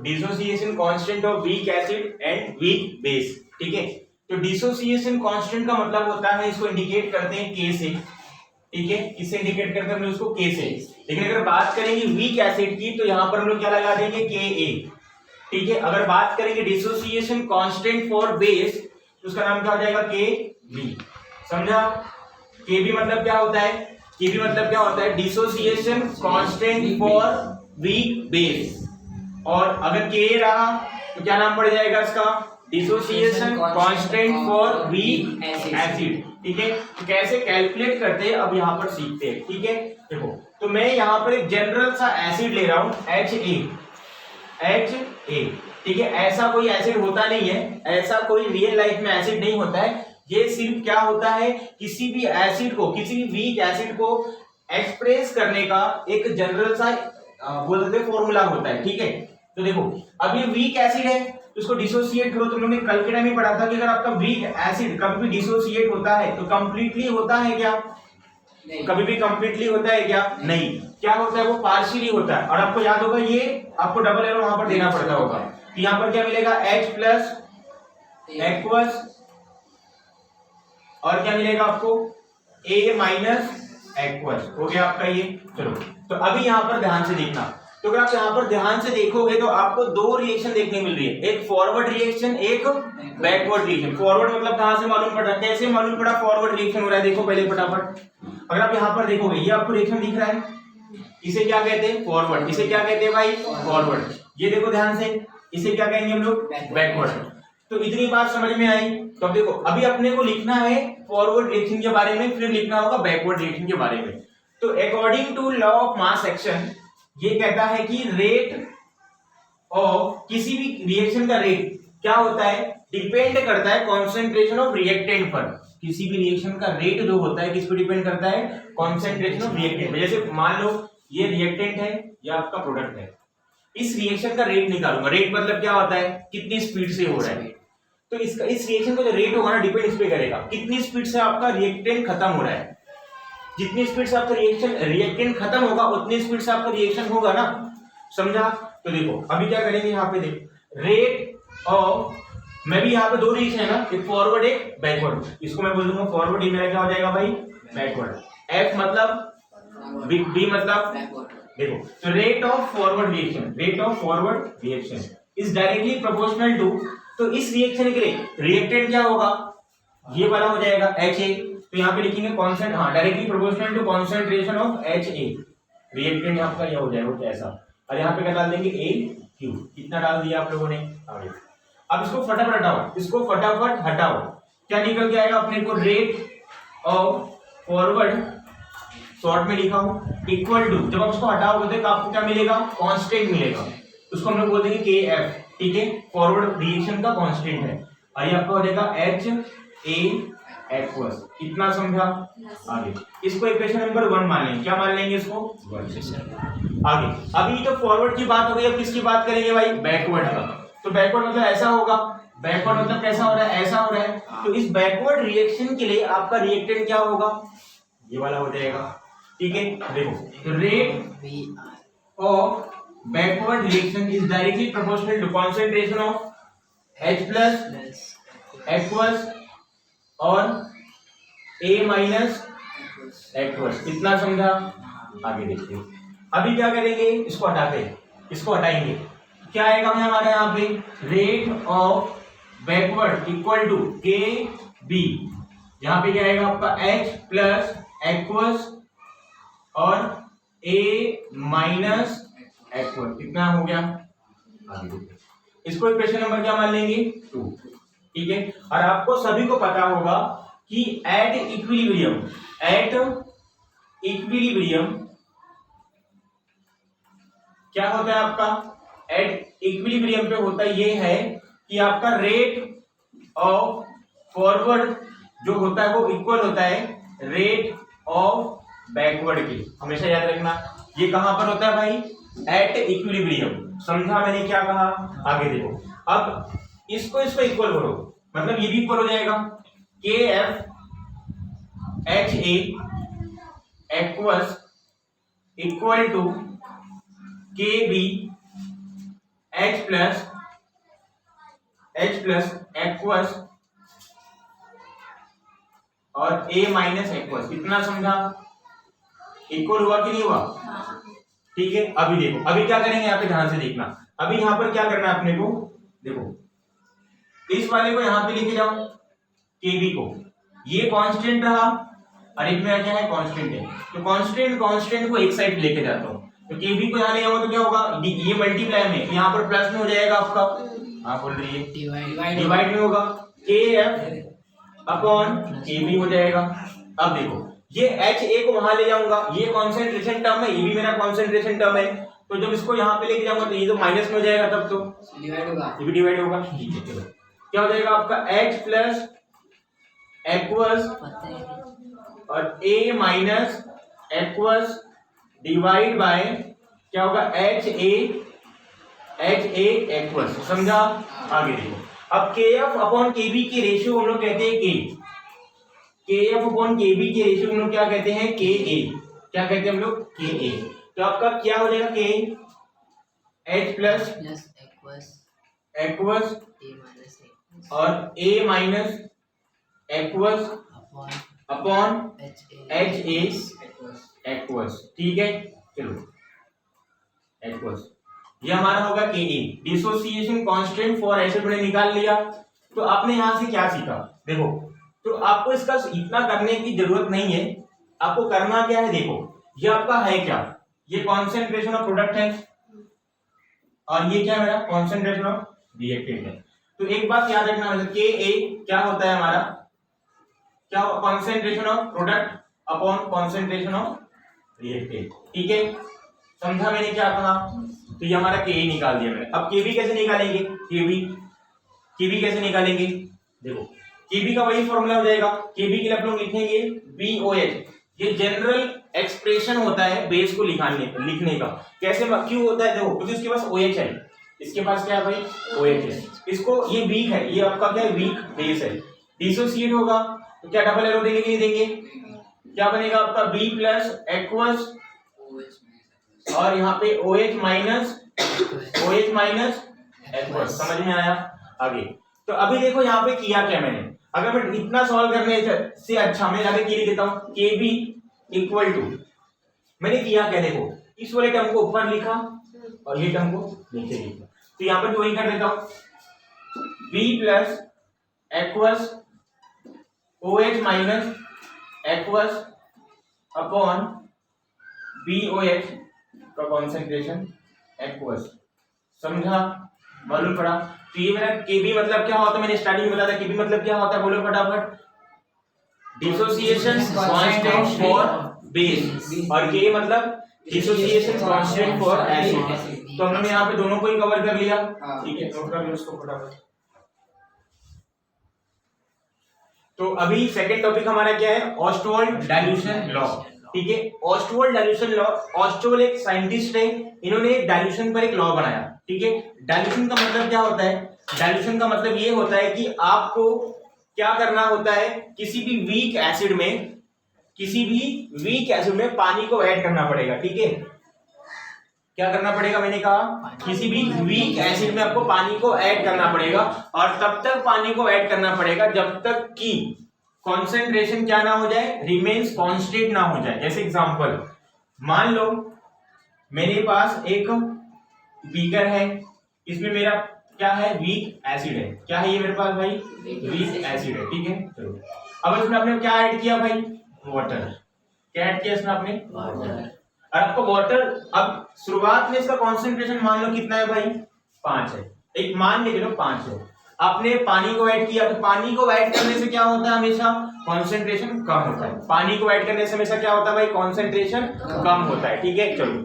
Dissociation constant of weak acid and weak base, ठीक है। तो डिसोसिएशन कांस्टेंट का मतलब होता है, इसको इंडिकेट करते हैं के से, ठीक है। किससे इंडिकेट करते हैं हम लोग इसको, के से। लेकिन अगर बात करेंगे वीक एसिड की तो यहां पर हम लोग क्या लगा देंगे, के ए, ठीक है। अगर बात करेंगे डिसोसिएशन कांस्टेंट फॉर बेस तो उसका नाम क्या हो जाएगा, के बी, समझा। के बी मतलब क्या होता है, के बी मतलब क्या होता है, dissociation constant for weak base. और अगर के ए रहा तो क्या नाम पड़ जाएगा इसका, dissociation constant for weak acid, ठीक है। तो कैसे कैलकुलेट करते हैं अब यहाँ पर सीखते हैं, ठीक है। देखो, तो मैं यहाँ पर एक जनरल सा एसिड ले रहा हूं HA, ठीक है। ऐसा कोई एसिड होता नहीं है, ऐसा कोई रियल लाइफ में एसिड नहीं होता है। ये सिर्फ क्या होता है, किसी भी एसिड को, किसी भी वीक एसिड को एक्सप्रेस करने का एक जनरल सा बोल सकते फॉर्मूला होता है, ठीक है। तो देखो, अब ये वीक एसिड है तो इसको डिसोसिएट करो। तुम लोगों ने कल के टाइम में पढ़ा था कि अगर आपका वीक एसिड कभी भी डिसोसिएट होता है तो कंप्लीटली होता है क्या, कभी भी कंप्लीटली होता है क्या, नहीं। क्या होता है, वो पार्शियली होता है। और आपको याद होगा, ये आपको डबल एरो वहां पर देना पड़ता होगा। तो यहां पर क्या मिलेगा, H प्लस एक्वस, और क्या मिलेगा आपको, A माइनस एक्वस, हो गया आपका ये। चलो, तो अभी यहां पर ध्यान से देखना। तो अगर आप यहां पर ध्यान से देखोगे तो आपको दो रिएक्शन देखने मिल रही है, एक फॉरवर्ड रिएक्शन, एक बैकवर्ड रिएक्शन। फॉरवर्ड मतलब कहां से मालूम पड़ा, कैसे मालूम पड़ा फॉरवर्ड रिएक्शन हो रहा है, देखो पहले फटाफट। अगर आप यहां पर देखोगे, ये आपको रिएक्शन दिख रहा है, इसे क्या कहते हैं, फॉरवर्ड। इसे क्या कहते हैं भाई, फॉरवर्ड। ये देखो ध्यान से, इसे क्या कहेंगे हम लोग, बैकवर्ड। तो इतनी बात समझ में आई। तो अब देखो, अभी अपने को लिखना है फॉरवर्ड रिएक्शन के बारे में, फिर लिखना होगा बैकवर्ड रिएक्शन के बारे में। तो according to law of mass action, ये कहता है कि रेट ऑफ किसी भी रिएक्शन का रेट क्या होता है, डिपेंड करता है कॉन्सेंट्रेशन ऑफ रिएक्टेंट पर। किसी भी रिएक्शन का रेट जो होता है किस पर डिपेंड करता है, कॉन्सेंट्रेशन ऑफ रिएक्टेंट पर। जैसे मान लो ये रिएक्टेंट है, ये आपका प्रोडक्ट है, इस रिएक्शन का रेट निकालूंगा। रेट मतलब क्या होता है, कितनी स्पीड से हो रहा है। तो इसका, इस रिएक्शन का जो रेट होगा ना, डिपेंड इस पे करेगा कितनी स्पीड से आपका रिएक्टेंट खत्म हो रहा है। जितनी स्पीड से आपका रिएक्टेंट खत्म होगा उतनी स्पीड से आपका रिएक्शन होगा ना, समझा। तो देखो अभी क्या करेंगे, यहाँ पे देखो रेट ऑफ, मैं भी यहाँ पे दो रिएक्शन है ना, एक फॉरवर्ड एक बैकवर्ड, इसको मैं बोल दूंगा फॉरवर्ड, ये मेरा क्या हो जाएगा भाई, बैकवर्ड। F मतलब, B मतलब, देखो तो rate of forward reaction, rate of forward reaction is directly proportional to, तो इस रिएक्शन के लिए रिएक्टेंट क्या होगा, ये वाला हो जाएगा HA। तो यहाँ पे लिखेंगे कॉन्सेंट, हाँ directly proportional to concentration of HA। Reactant आपका ये हो जाएगा कुछ ऐसा, और यहाँ पे क्या डाल देंगे AQ। कितना डाल दिया आप लोगों ने, आगे। अब इसको फटाफट हटाओ, इसको फटाफट हटाओ, क्या निकल के आएगा अपने को, रेट ऑफ फॉरवर्ड, शॉर्ट में लिखा हूं, इक्वल टू, जब आप उसको हटाओगे तो आपको क्या मिलेगा, कांस्टेंट मिलेगा। उसको हम लोग बोल देंगे KF, ठीक है, फॉरवर्ड रिएक्शन का कांस्टेंट है। और ये आपका हो जाएगा HA एक्वस। कितना समझा, आगे। इसको इक्वेशन नंबर 1 मान लेंगे, क्या मान लेंगे इसको, 1। आगे अभी तो फॉरवर्ड की बात हो गई, अब किसकी बात करेंगे भाई, बैकवर्ड का। तो बैकवर्ड मतलब ऐसा होगा, बैकवर्ड मतलब कैसा हो रहा है, ऐसा हो रहा है। तो इस बैकवर्ड रिएक्शन के लिए आपका रिएक्टेंट क्या होगा, ये वाला हो जाएगा, ठीक है। देखो rate of backward reaction is directly proportional to concentration of H plus aqueous और A माइनस एक्वस। इतना समझा, आगे देखिए। अभी क्या करेंगे, इसको हटाते हैं, इसको हटाएंगे, क्या आएगा हमारे यहाँ पे, rate of backward equal to KB। यहाँ पे क्या आएगा आपका H प्लस एक्वस और A माइनस एक्वस। कितना हो गया, आगे देखिए। इसको इक्वेशन नंबर क्या मान लेंगे, 2, ठीक है। और आपको सभी को पता होगा कि एट इक्विलिब्रियम क्या होता है आपका, एट इक्विलिब्रियम पे होता ये है कि आपका रेट ऑफ फॉरवर्ड जो होता है वो इक्वल होता है रेट ऑफ बैकवर्ड के। हमेशा याद रखना, ये कहां पर होता है भाई, एट इक्विलिब्रियम। समझा मैंने क्या कहा, आगे देखो। अब इसको इक्वल करो, मतलब ये भी इक्वल हो जाएगा, KF HA aqueous equal to KB H plus aqueous और A माइनस एक्वस, इतना समझा? इक्वल हुआ कि नहीं हुआ? ठीक है, अभी देखो, अभी क्या करेंगे यहाँ पे, ध्यान से देखना। अभी यहाँ पर क्या करना है अपने को, देखो इस वाले को यहाँ पे लेके जाओ, केबी को, ये कांस्टेंट रहा और एक में क्या है, कांस्टेंट है, तो कांस्टेंट को एक साइड लेके जाता हूँ, तो केबी को यहाँ ले जाऊंगा तो क्या होगा, ये मल्टीप्लाई में, यहाँ पर प्लस में हो जाएगा आपका, हाँ बोल रही है, डिवाइड में होगा, KF अपॉन केबी हो जाएगा। अब देखो ये HA को वहां ले जाऊंगा, ये कॉन्सेंट्रेशन टर्म है, ये भी मेरा कॉन्सेंट्रेशन टर्म है, तो जब इसको यहाँ पे लेके जाऊंगा तो ये तो माइनस में हो जाएगा, तब तो डिवाइड होगा, ये भी डिवाइड होगा। ठीक है, चलो क्या हो जाएगा आपका H प्लस एक्वस और A minus aqueous divide bye क्या होगा, HA एक्वस, समझा? आगे देखो, अब KF अपॉन KB की रेशियो हम लोग कहते हैं K, KF अपॉन KB की रेशियो हम लोग क्या कहते हैं, KA, क्या कहते हैं हम लोग, KA। तो आपका क्या हो जाएगा, K H प्लस एक्वस और A minus aqueous upon HA aqueous, ठीक है, चलो एक्वस, ये हमारा होगा KA। Dissociation constant for acid मैंने निकाल लिया। तो आपने यहां से क्या सीखा, देखो, तो आपको इसका इतना करने की जरूरत नहीं है, आपको करना क्या है, देखो ये आपका है क्या, ये कॉन्सेंट्रेशन ऑफ प्रोडक्ट है और ये क्या है मेरा, कॉन्सेंट्रेशन ऑफ रिएक्टेंट है। तो एक बात याद रखना, मतलब KA क्या होता है हमारा, क्या होगा, concentration of product upon concentration of reactant, ठीक है, समझा मैंने क्या कहा? तो ये हमारा KA निकाल दिया मैंने। अब KB कैसे निकालेंगे, KB कैसे निकालेंगे, देखो KB का वही फॉर्मूला हो जाएगा, KB के लिए आप लोग लिखेंगे BOH, ये जनरल एक्सप्रेशन होता है बेस को लिखने का। कैसे, क्यों होता है, देखो क्योंकि इसके पास OH है, इसके पास क्या है भाई, OH है, इसको, ये वीक है, ये आपका क्या है, वीक बेस है, डिसोसिएट होगा तो क्या डबल एरो देंगे कि नहीं देंगे, क्या बनेगा आपका B प्लस एक्वस और यहाँ पे OH माइनस एक्वस, समझ में आया? आगे तो अभी देखो यहाँ पे किया क्या मैंने, अगर मैं इतना सॉल्व करने से अच्छा मैं आगे क्या लिख देता हूँ, KB इक्वल टू, मैंने किया क्या, देखो इस वाले टर्म को ऊपर लिखा और ये टर्म को नीचे लिखा, तो यहाँ पर भी वही कर देता हूँ, B plus aqueous OH minus aqueous upon BOH का कॉन्सेंट्रेशन एक्वस, समझा, मालूम पड़ा? तो ये मेरा KB मतलब क्या होता है, मैंने स्टार्टिंग में बताया था, KB मतलब क्या होता है, बोलो फटाफट, डिसोसिएशन कांस्टेंट फॉर बेस, और K मतलब डिसोसिएशन कांस्टेंट फॉर एसिड। तो हमने यहाँ पे दोनों को ही कवर कर लिया, ठीक है, नोट कर लो इसको फटाफट। तो अभी सेकंड टॉपिक हमारा क्या है, ऑस्टवाल्ड डाइल्यूशन लॉ, ठीक है। ऑस्टवाल्ड डाइल्यूशन लॉ, ऑस्टवाल्ड एक साइंटिस्ट है, इन्होंने डाइल्यूशन पर एक लॉ बनाया, ठीक है। डाइल्यूशन का मतलब क्या होता है, डाइल्यूशन का मतलब ये होता है कि आपको क्या करना होता है, किसी भी वीक एसिड में पानी को ऐड करना पड़ेगा, ठीक है। क्या करना पड़ेगा, मैंने कहा किसी भी वीक एसिड में आपको पानी को ऐड करना पड़ेगा, और तब तक पानी को ऐड करना पड़ेगा जब तक कि कॉन्सेंट्रेशन क्या ना हो जाए, रिमेन्स कांस्टेंट ना हो जाए। जैसे एग्जांपल, मान लो मेरे पास एक बीकर है, इसमें मेरा क्या है, वीक एसिड है, क्या है ये मेरे पास भाई, वीक एसिड है, ठीक है। चलो अब इसमें आपने क्या ऐड किया भाई, वाटर, क्या ऐड किया इसमें आपने, वाटर। और आपको वाटर, अब शुरुआत में इसका कॉन्सेंट्रेशन मान लो कितना है भाई, 5 है, एक मान के चलो 5 है। आपने पानी को ऐड किया, तो पानी को ऐड करने से क्या होता है, हमेशा कॉन्सेंट्रेशन कम होता है। पानी को ऐड करने से हमेशा क्या होता है भाई, कॉन्सेंट्रेशन कम होता है, ठीक है। चलो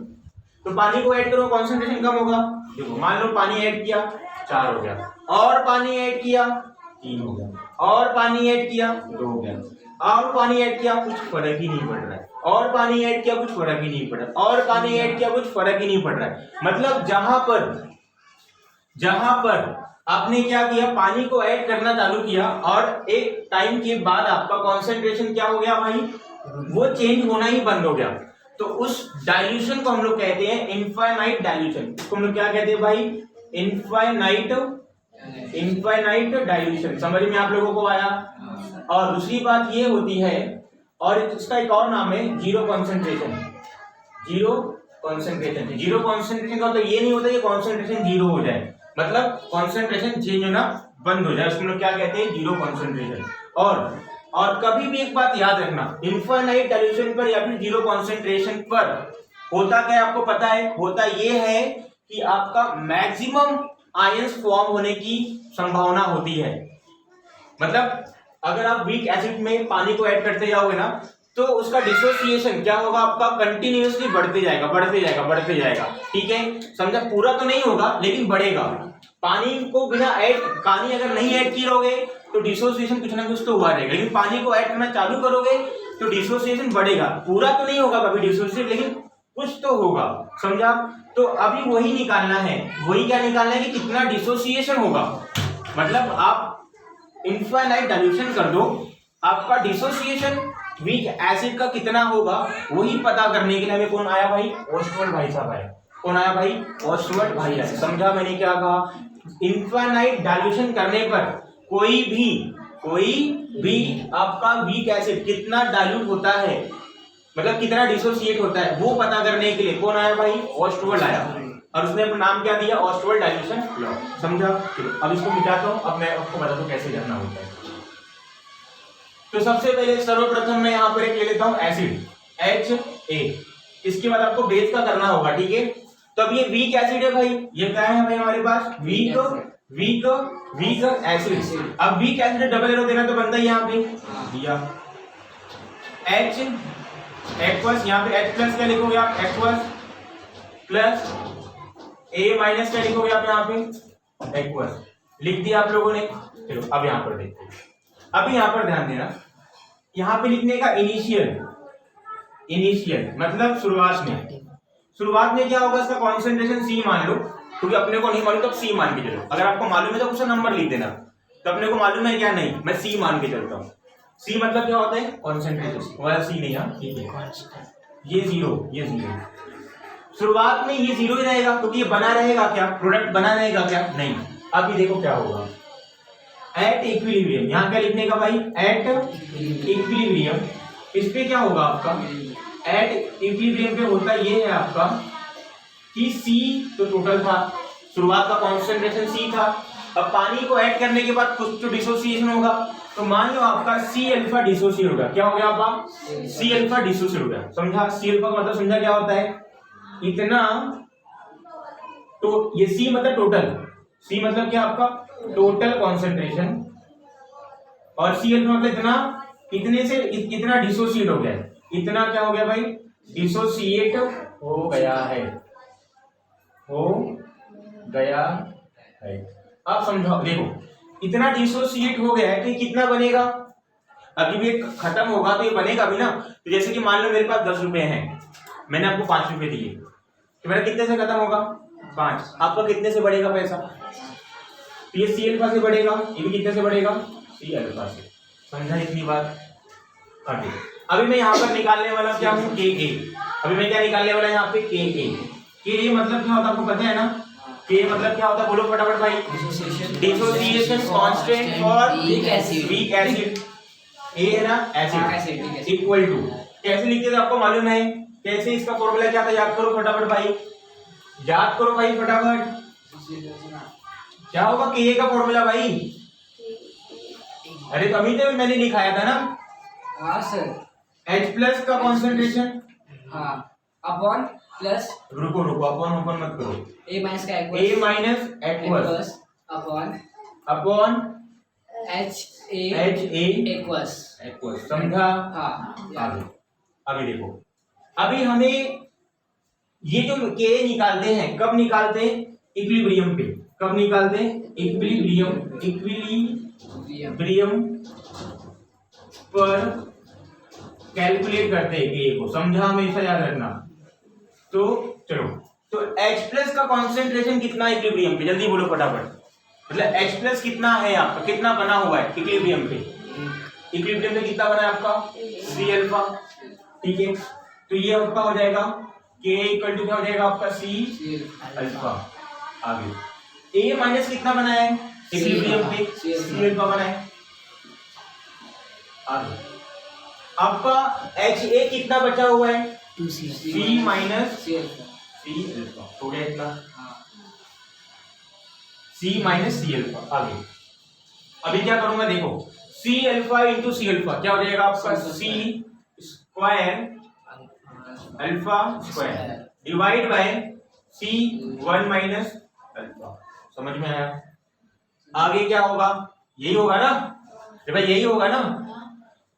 तो पानी को ऐड करो, कॉन्सेंट्रेशन कम होगा। देखो मान लो पानी ऐड किया 4 हो गया, और पानी ऐड किया 3 हो गया, और पानी ऐड किया 2 हो गया, और पानी ऐड किया, कुछ फर्क ही नहीं पड़ रहा है, और पानी ऐड किया, कुछ फर्क ही नहीं पड़ रहा, और पानी ऐड किया, कुछ फर्क ही नहीं पड़ रहा है। मतलब जहां पर आपने क्या किया, पानी को ऐड करना चालू किया, और एक टाइम के बाद आपका कॉन्सेंट्रेशन क्या हो गया भाई, वो चेंज होना ही बंद हो गया। तो उस डाइल्यूशन को हम लोग कहते हैं इनफाइनाइट डाइल्यूशन। इसको हम लोग क्या कहते हैं भाई, इनफाइनाइट डाइल्यूशन, समझ में आप लोगों को आया। और दूसरी बात ये होती है, और इसका एक और नाम है जीरो कॉन्सेंट्रेशन। जीरो कॉन्सेंट्रेशन का तो ये नहीं होता कि कॉन्सेंट्रेशन जीरो हो जाए, मतलब कॉन्सेंट्रेशन चेंज होना बंद हो जाए, उसको लोग क्या कहते हैं, जीरो कॉन्सेंट्रेशन। और कभी भी एक बात याद रखना, इनफाइनाइट डाइल्यूशन पर या फिर जीरो कॉन्सेंट्रेशन पर होता क्या है आपको पता है, होता ये है कि आपका मैक्सिमम आयंस फॉर्म होने की संभावना होती है। मतलब अगर आप वीक एसिड में पानी को ऐड करते जाओगे ना, तो उसका डिसोसिएशन क्या होगा, आपका कंटिन्यूअसली बढ़ते जाएगा। ठीक है, समझा, पूरा तो नहीं होगा लेकिन बढ़ेगा। पानी अगर नहीं ऐड किए तो डिसोसिएशन कुछ ना कुछ तो हुआ रहेगा, लेकिन पानी को ऐड करना चालू करोगे तो डिसोसिएशन बढ़ेगा। पूरा तो नहीं होगा कभी डिसोसिएशन, लेकिन कुछ तो होगा, समझा। तो अभी वही निकालना है, क्या निकालना है कि कितना डिसोसिएशन होगा। मतलब आप इनफाइनाइट डाइल्यूशन कर दो, आपका डिसोसिएशन वीक एसिड का कितना होगा वही पता करने के लिए हमें कौन आया भाई, ओस्टवर्ड भाई साहब आए। कौन आया भाई, ओस्टवर्ड भाई आए। समझा मैंने क्या कहा, इनफाइनाइट डाइल्यूशन करने पर कोई भी आपका वीक एसिड कितना डाइल्यूट होता है, मतलब कितना डिसोसिएट होता है, वो पता करने के लिए कौन आया भाई, ओस्टवर्ड आया। और उसने अपना नाम क्या दिया, ओस्टवर्ड डाइल्यूशन लॉ। समझा। चलो अब इसको मिटाता हूं, अब मैं आपको बताता हूं कैसे करना होता है। तो सबसे पहले सर्वप्रथम मैं यहाँ पर एक ले लेता हूं एसिड HA। इसके बाद आपको बेस का करना होगा, ठीक है। तो अब ये वीक एसिड है भाई, ये क्या है भाई हमारे पास, वीक एसिड। अब वीक एसिड डबल एरो देना तो बनता है, यहाँ पे दिया H एक्वस, यहाँ पे H प्लस क्या लिखोगे आप, एक्वस प्लस A माइनस क्या लिखोगे आप, यहाँ पे एक्वस लिख दिया आप लोगों ने। चलो अब यहाँ पर देखते हैं। अभी यहाँ पर ध्यान देना, यहाँ पे लिखने का इनिशियल मतलब शुरुआत में क्या होगा, इसका कॉन्सेंट्रेशन C मान लो, क्योंकि अपने को नहीं मालूम तो C मान के चलो। अगर आपको मालूम है तो उसका नंबर लिख देना, तो अपने को मालूम है क्या, नहीं, मैं C मान के चलता हूँ। C मतलब क्या होता है, कॉन्सेंट्रेशन वाला C नहीं, ठीक है, ये जीरो। शुरुआत में ये जीरो ही रहेगा, क्योंकि ये बना रहेगा क्या, प्रोडक्ट बना रहेगा क्या, नहीं। अब ये देखो क्या होगा, एट इक्विलिब्रियम, यहाँ क्या लिखने का भाई, एट इक्विलिब्रियम। इस पे क्या होगा आपका, एट इक्विलिब्रियम पे होता ये है आपका कि C तो टोटल था, शुरुआत का कॉन्सेंट्रेशन C था। अब पानी को ऐड करने के बाद कुछ तो डिसोसिएशन होगा, तो मान लो आपका C अल्फा डिसोसिएट हो गया। क्या हो गया आपका, C अल्फा डिसोसिएट हो गया। समझा, C अल्फा का मतलब समझा क्या होता है, इतना, तो ये C मतलब टोटल, C मतलब क्या आपका टोटल कॉन्सेंट्रेशन, और C अल्फा मतलब इतना, इतने से इतना डिसोसिएट हो गया, इतना क्या हो गया भाई, डिसोसिएट हो गया है। आप समझो, देखो इतना डिसोसिएट हो गया है तो कितना बनेगा, अभी भी खत्म होगा तो ये बनेगा भी ना। तो जैसे कि मान लो मेरे पास 10 रुपए हैं, मैंने आपको 5 रुपए दिए, तो मेरा कितने से खत्म होगा, 5। आपका कितने से बढ़ेगा पैसा, तो ये C अल्फा से बढ़ेगा, ये भी कितने से बढ़ेगा, C अल्फा से। समझा इतनी बात। आगे अभी मैं यहाँ पर निकालने वाला क्या हूँ, KA। अभी मैं क्या निकालने वाला यहाँ पे, KA मतलब क्या होता है आपको पता है ना, KA मतलब क्या होता है, बोलो फटाफट भाई, dissociation constant for weak acid. A है ना एसिड, इक्वल टू, कैसे लिखते थे आपको मालूम है, कैसे इसका फॉर्मूला क्या था, याद करो फटाफट भाई, याद करो भाई फटाफट, क्या होगा KA का फॉर्मूला भाई, अरे तभी तो मैंने लिखाया था ना, हाँ सर, H प्लस का कॉन्सेंट्रेशन, हाँ, अपॉन प्लस, रुको अपॉन मत करो, A माइनस का A minus aqueous upon HA aqueous, समझा। हाँ, आगे अभी देखो, अभी हमें ये जो K निकालते हैं, कब निकालते हैं, इक्विलिब्रियम पे। कब निकालते हैं, इक्विलिब्रियम पर कैलकुलेट करते हैं K को, समझा, हमेशा याद रखना। तो चलो, तो H प्लस का कॉन्सेंट्रेशन कितना है इक्विलिब्रियम पे, जल्दी बोलो फटाफट, मतलब H प्लस कितना है आपका, कितना बना हुआ है इक्विलिब्रियम पे, इक्विलिब्रियम पे कितना बना है आपका, C अल्फा, ठीक है। तो ये आपका हो जाएगा K इक्वल टू क्या हो जाएगा आपका, C अल्फा। आगे ए माइनस कितना बना है इक्विलिब्रियम पे सी अल्फा बना है। आगे आपका एच ए कितना बचा हुआ है 2c C minus c alpha. C alpha हो गया इतना हाँ सी माइनस सी अल्फा। आगे अभी क्या करूंगा देखो C alpha into C alpha क्या हो जाएगा आपका C square alpha square divide by C 1 minus alpha. समझ में आया? आगे क्या होगा यही होगा ना भाई यही होगा ना।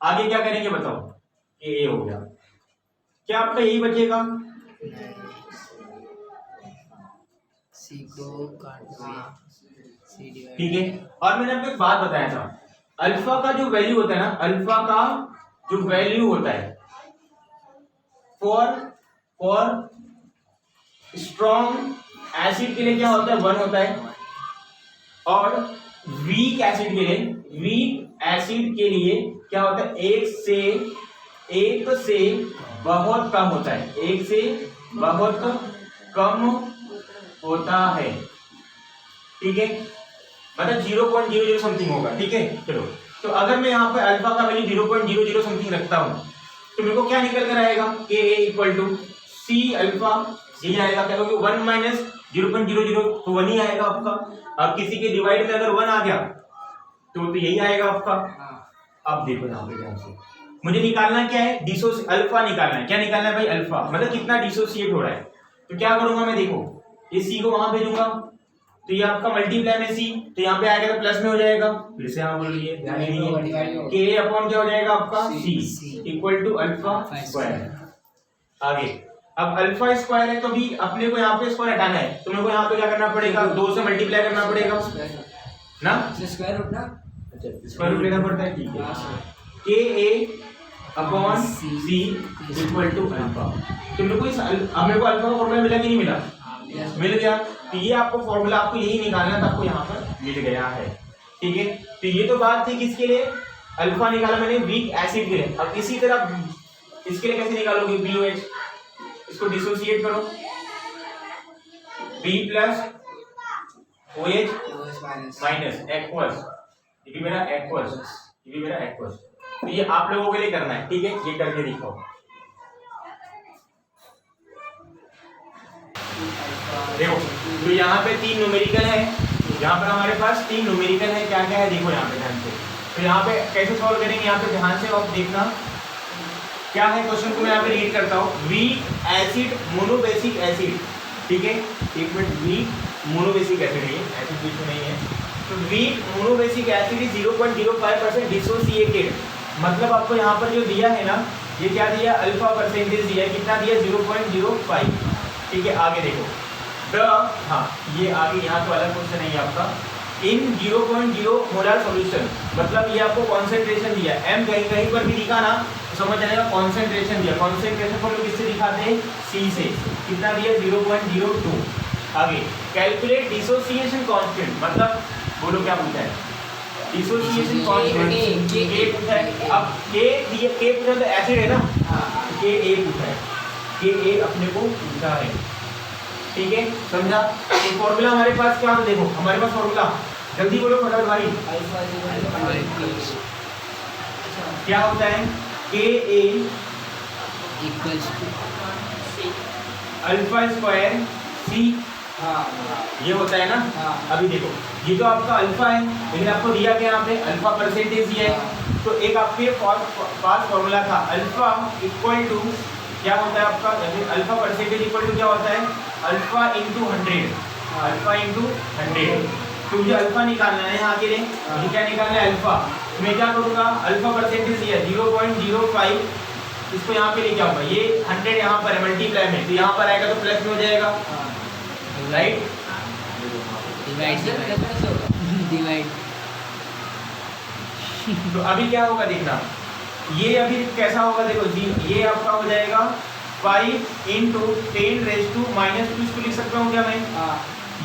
आगे क्या करेंगे बताओ कि ये हो गया क्या आपका यही बचेगा c को काट दो c डिवाइड ठीक है। और मैंने आपको एक बात बताया था अल्फा का जो वैल्यू होता है ना अल्फा का जो वैल्यू होता है फॉर स्ट्रॉन्ग एसिड के लिए क्या होता है 1 होता है और वीक एसिड के लिए क्या होता है एक से बहुत कम होता है एक से बहुत कम होता है ठीक है मतलब 0.00 समथिंग होगा ठीक है। चलो तो अगर मैं यहाँ पे अल्फा का वैल्यू 0.00 समथिंग रखता हूँ तो मेरे को क्या निकल कर आएगा के ए इक्वल टू सी अल्फा यही आएगा क्या क्योंकि 1 माइनस 0.00 तो 1 ही आएगा आपका। अब किसी के डिवाइड में अगर 1 आ गया तो यही आएगा आपका। अब देखो यहाँ पे ध्यान से मुझे निकालना क्या है अल्फा निकालना है। क्या निकालना है भाई अल्फा मतलब कितना डिसोसिएट हो रहा है। तो क्या करूंगा मैं देखो इस सी को वहां भेजूंगा तो ये आपका मल्टीप्लाई में सी तो यहाँ पे आएगा तो प्लस में हो जाएगा फिर से यहाँ बोल रही है के अपॉन क्या हो जाएगा आपका सी इक्वल टू अल्फा स्क्वायर। आगे अब अल्फा स्क्वायर है तो भी अपने को यहाँ पे स्क्वायर हटाना है तो मेरे को यहाँ पे क्या करना पड़ेगा 2 से मल्टीप्लाई करना पड़ेगा ना स्क्वायर रूट ना अच्छा स्क्वायर रूट लेना पड़ता है ठीक है K A upon C equal to alpha. तो मेरे को अब मेरे को अल्फा का फॉर्मूला मिला कि नहीं मिला मिल गया। तो ये आपको फॉर्मूला आपको यही निकालना था आपको यहाँ पर मिल गया है ठीक है। तो ये तो बात थी किसके लिए अल्फा निकाला मैंने वीक एसिड के लिए। अब इसी तरह इसके लिए कैसे निकालोगे BOH इसको डिसोसिएट करो B plus OH minus aqueous ये भी मेरा एक्वस तो ये आप लोगों के लिए करना है ठीक है। ये करके दिखाओ देखो तो यहाँ पे 3 न्यूमेरिकल है यहाँ पर हमारे पास 3 न्यूमेरिकल है क्या क्या है देखो यहाँ पे ध्यान से। तो यहाँ पे कैसे सॉल्व करेंगे यहाँ पे ध्यान से आप देखना क्या है क्वेश्चन को मैं यहाँ पे रीड करता हूँ। वीक एसिड मोनोबेसिक एसिड ठीक है एक मिनट वीक मोनोबेसिक एसिड है एसिड बीच में नहीं है। तो weak monobasic acid is 0.05% dissociated मतलब आपको यहाँ पर जो दिया है ना ये क्या दिया अल्फा परसेंटेज दिया है कितना दिया 0.05 ठीक है। आगे देखो हाँ ये आगे यहाँ तो अलग क्वेश्चन है आपका इन 0.0 मोलर सॉल्यूशन मतलब ये आपको कॉन्सेंट्रेशन दिया m कहीं कहीं पर भी लिखा ना तो समझ जाएगा कॉन्सेंट्रेशन दिया। कॉन्सेंट्रेशन को लोग किससे दिखाते हैं C से कितना दिया 0.02। आगे कैलकुलेट डिसोसिएशन कांस्टेंट मतलब बोलो क्या पूछा है डिसोसिएशन कांस्टेंट K पूछा है। अब K पूछा तो एसिड है ना Ka पूछा है Ka अपने को पूछा है ठीक है समझा। तो फॉर्मूला हमारे पास क्या है देखो हमारे पास फॉर्मूला जल्दी बोलो फटाफट भाई क्या होता है Ka equals to alpha square C ये होता है ना। अभी देखो ये तो आपका अल्फा है लेकिन आपको दिया क्या यहाँ पे अल्फा परसेंटेज दिया है। तो एक आपके पास फॉर्मूला था अल्फा इक्वल टू क्या होता है आपका अल्फा परसेंटेज इक्वल टू क्या होता है अल्फा इंटू 100 अल्फा इंटू 100। तो मुझे अल्फा निकालना है यहाँ के लिए मुझे क्या निकालना है अल्फा। तो मैं क्या करूँगा अल्फा परसेंटेज दिया 0.05 इसको यहाँ पे लेके आऊंगा ये 100 यहाँ पर है मल्टीप्लाई में तो यहाँ पर आएगा तो प्लस में हो जाएगा राइट डिवाइड। तो अभी क्या होगा देखना ये अभी कैसा होगा देखो ये आपका हो जाएगा 5 इंटू 10 रेज टू माइनस 2 इसको लिख सकता हूँ क्या मैं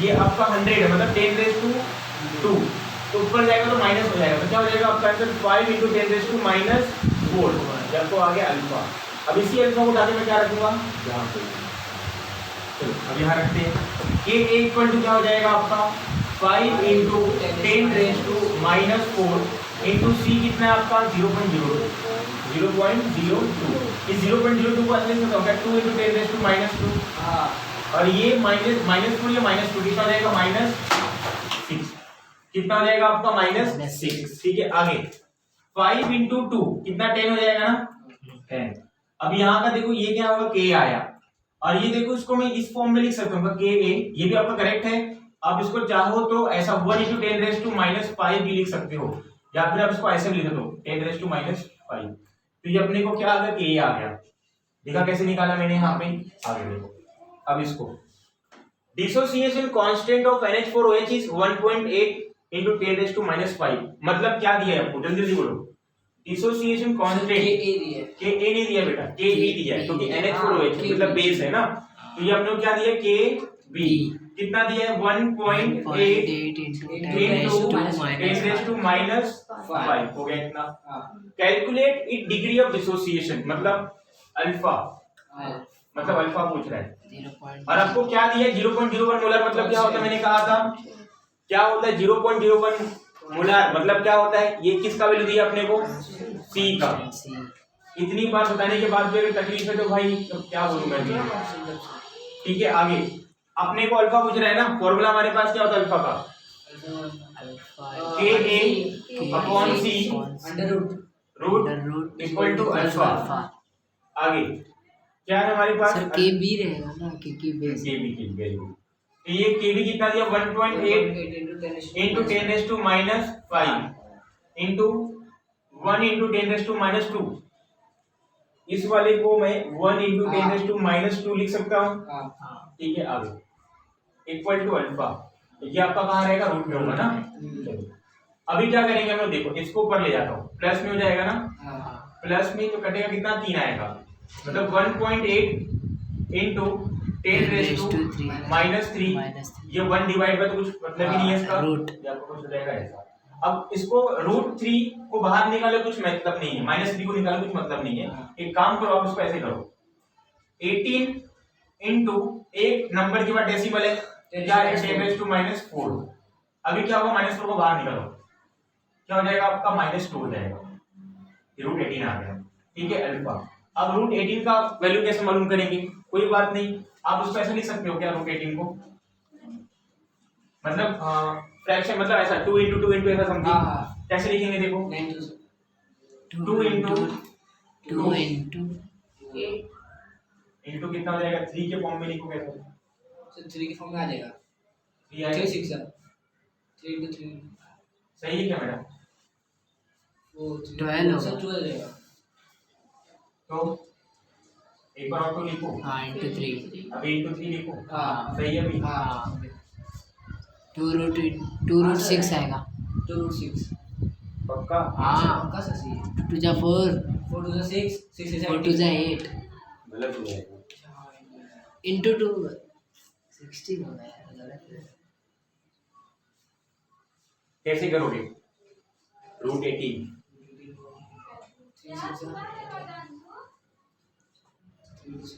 ये आपका 100 है मतलब 10 रेज टू 2 तो ऊपर जाएगा तो माइनस हो जाएगा तो क्या हो जाएगा आपका answer 5 into 10 raise to minus 4 जब तो आ गया अल्फा। अब इसी अल्फा को उठाने में क्या रखूंगा यहाँ पे चलो अब यहाँ रखते हैं के ए इक्वल टू क्या हो जाएगा आपका 5 इंटू 10 रेज टू -4 इंटू सी कितना है आपका 0.02 इस 0.02 को अंदर से होगा 2 इंटू 10 रेज टू -2 और ये -4 या -2 कितना हो जाएगा -6 कितना हो जाएगा आपका -6 ठीक है। आगे 5 इंटू 2 कितना 10 हो जाएगा ना 10। अब यहाँ का देखो ये क्या होगा के आया और ये देखो इसको मैं इस फॉर्म में लिख सकता हूँ के ए, ये भी आपका करेक्ट है। आप इसको चाहो तो ऐसा 1 इंटू 10 रेज टू -5 भी लिख सकते हो या फिर आप इसको ऐसे भी लिख दो 10 रेज टू -5। तो ये अपने को क्या आ गया के ए आ गया। देखा कैसे निकाला मैंने यहाँ पे आगे देखो। अब इसको dissociation constant of NH4OH is 1.8 into 10 raise to -5 मतलब क्या दिया है आपको जल्दी जल्दी बोलो। डिसोसिएशन कांस्टेंट के ए नहीं दिया बेटा के बी दिया है क्योंकि NH4OH मतलब बेस है ना। तो ये अपने को क्या दिया के बी कितना दिया है 1.8 इंटू 10 रेज टू -5 हो गया इतना। Calculate it degree of dissociation मतलब अल्फा पूछ रहा है। और आपको क्या दिया 0.01 मोलर मतलब क्या होता है मैंने कहा था क्या होता है 0.01 मोलर मतलब क्या होता है ये किसका वैल्यू दिया अपने को सी का। इतनी बार बताने के बाद भी अगर तकलीफ है तो भाई तो क्या बोलूं मैं। ठीक है आगे अपने को अल्फा पूछ रहा है ना फॉर्मूला हमारे पास क्या होता है अल्फा का K A upon C root equal to alpha. आगे क्या है हमारे पास सर के बी रहेगा ना क्योंकि बेस के बी तो ये के बी कितना दिया 1.8 into 10 raise to -5 into 1 into 10 raise to -2। इस वाले को मैं 1 इंटू 10 रेज टू -2 लिख सकता हूँ। ठीक है आगे इक्वल टू अल्फा ये आपका कहाँ रहेगा रूट में होगा ना। अभी क्या करेंगे हम लोग देखो इसको ऊपर ले जाता हूँ प्लस में हो जाएगा ना प्लस में तो कटेगा कितना 3 आएगा मतलब 1.8 इंटू 10 रेज टू -3 ये 1 डिवाइड बाय तो कुछ मतलब ही नहीं है इसका रूट आपको कुछ रहेगा ऐसा। अब इसको √3 को बाहर निकालो कुछ मतलब नहीं है -3 को निकालो कुछ मतलब नहीं है। एक काम करो आप इसको ऐसे करो 18 इंटू एक नंबर के बाद डेसिमल है क्या है 10 रेज टू -4। अभी क्या होगा -4 को बाहर निकालो क्या हो जाएगा आपका -2 हो जाएगा √18 आ गया। ठीक है अल्फा। अब √18 का वैल्यू कैसे मालूम करेंगे कोई बात नहीं आप उसको ऐसे लिख सकते हो क्या √18 को मतलब फ्रैक्शन मतलब ऐसा 2 इंटू 2 इंटू ऐसा समथिंग कैसे लिखेंगे देखो 2 इंटू इंटू कितना हो जाएगा 3 के फॉर्म में लिखो कैसे तो 3 के फॉर्म में आ जाएगा 3 आएगा 3 6 3 इंटू 3 सही है क्या मैडम वो 12 होगा। सब 12 आ जाएगा। तो एक बार और तो लिखो हाँ इंटू 3 अभी इंटू 3 लिखो हाँ। सही है अभी हाँ 2 रूट 6 आएगा 2 रूट 6 पक्का हाँ पक्का सा सही है 2 जा 4 4 टू 6 6 से 4 2 जा 8 गलत हो जाएगा इंटू 2 16 हो गया गलत है। कैसे करोगे √18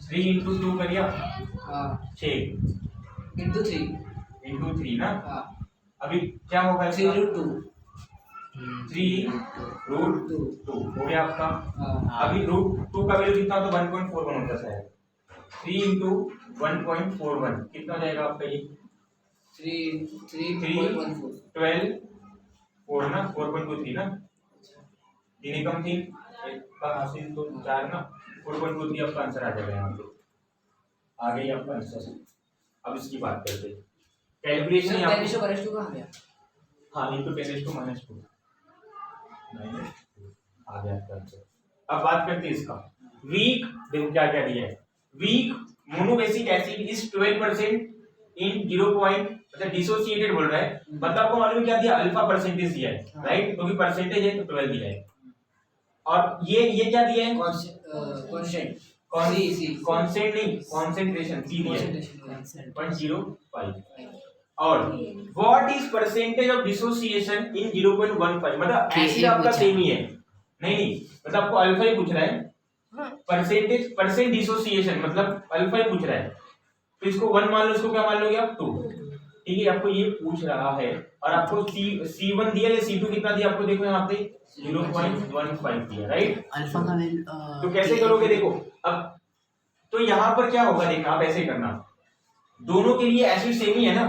3 इंटू 2 करिया हाँ 6 इंटू 3 इंटू 3 ना हाँ अभी क्या होगा 3 रूट 2 3 √2 हो गया आपका। हाँ अभी √2 का वैल्यू कितना होता है 1.41 होता है 3 इंटू 1.41 कितना हो जाएगा आपका ये 3.14 12 4 ना 4.23 ना तीन कम 3 एक का हासिल तो 4 ना 4.23 आपका आंसर आ जाएगा यहाँ पे आ गई आपका आंसर। अब इसकी बात करते हैं कैलकुलेशन यहाँ पे 10 बरस टू कहाँ गया हाँ इंटू 10 रेज़ टू -2 आ गया आपका आंसर। अब बात करते हैं इसका वीक देखो क्या क्या दिया है weak monobasic acid is 12% in 0 point मतलब डिसोसिएटेड बोल रहा है मतलब आपको मालूम क्या दिया अल्फा परसेंटेज दिया है राइट क्योंकि परसेंटेज है तो 12 दिया है। और ये क्या दिया है कांस्टेंट कांस्टेंट नहीं कंसंट्रेशन सी दिया है 0.05 और what is percentage of dissociation in 0.15 मतलब एसिड आपका सेम ही है नहीं मतलब आपको अल्फा ही पूछ रहा है परसेंटेज परसेंट डिसोसिएशन मतलब अल्फा ही पूछ रहा है तो इसको 1 मान लो, इसको क्या मान लोगे आप 2। ठीक है, आपको ये पूछ रहा है और आपको C1 दिया या C2 कितना दिया आपको, देखो यहाँ पे 0.15 दिया, राइट। अल्फा का वैल्यू तो कैसे करोगे देखो अब, तो यहाँ पर क्या होगा देखना, आप ऐसे करना, दोनों के लिए एसिड सेम ही है ना,